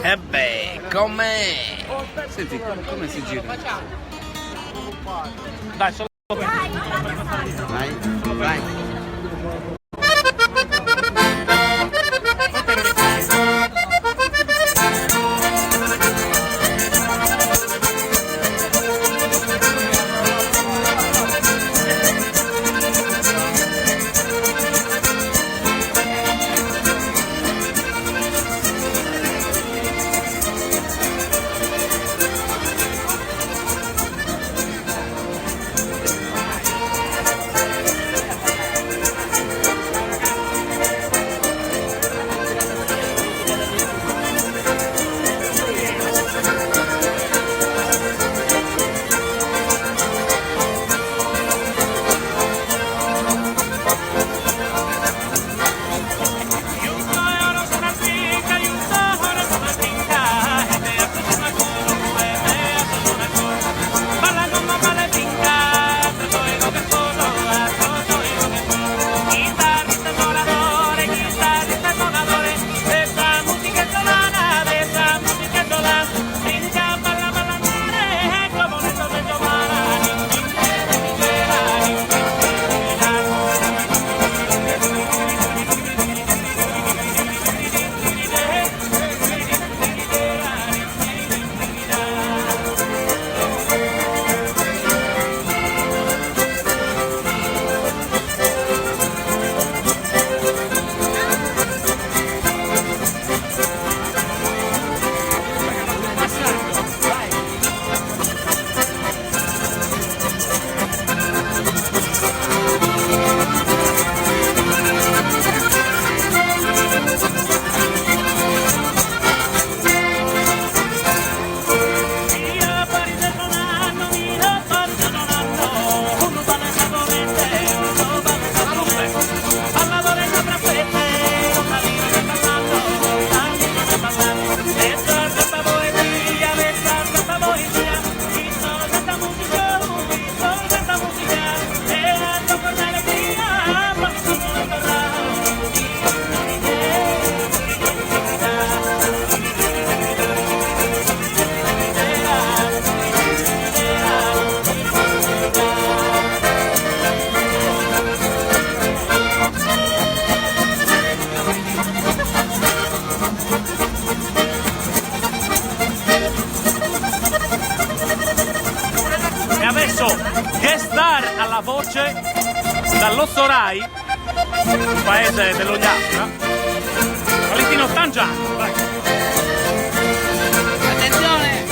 E beh, com'è? Senti, come si gira? Dai, solo Vai, vai. Guest star alla voce dall'Osso Rai, un paese dell'Ogliastra, Valentino Tangiano. Vai. Attenzione!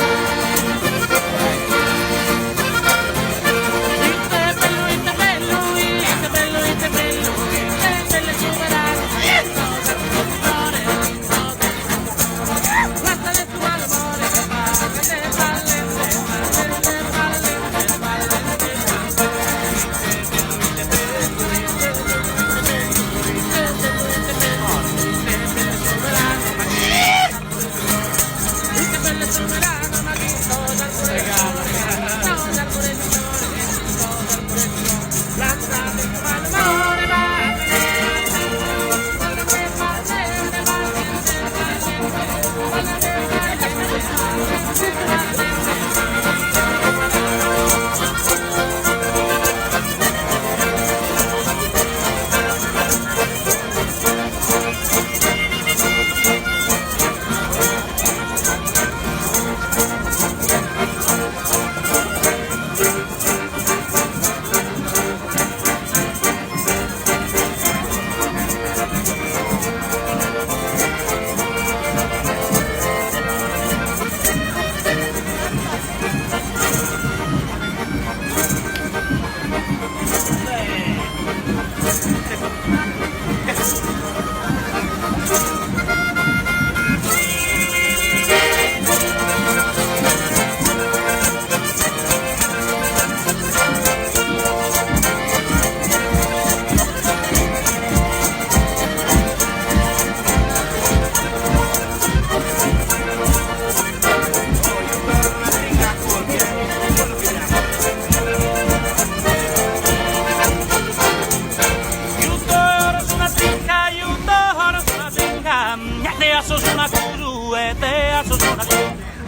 paso sola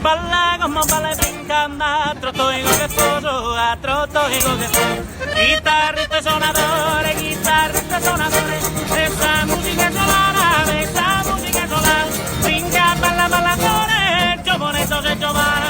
balla como balla y brincando, trotto y con esposo, a trotto y con esposo. Guitarrista sonadores, esa música es sola, brinca, balla, balladores, chobonetos se chovan.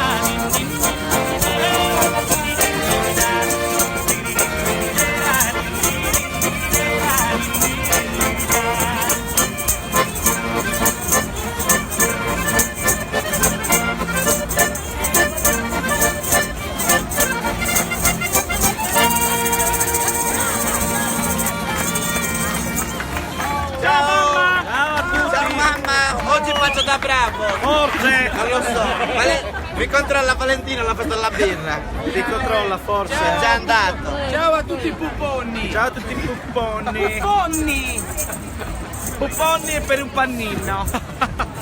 Oggi faccio da bravo! Forse! Non lo so! Mi controlla Valentino, l'ha fatto la birra! Ti controlla forse! È già andato! Ciao a tutti i puponi. Ciao a tutti i pupponi! Pupponi. Pupponi per un pannino!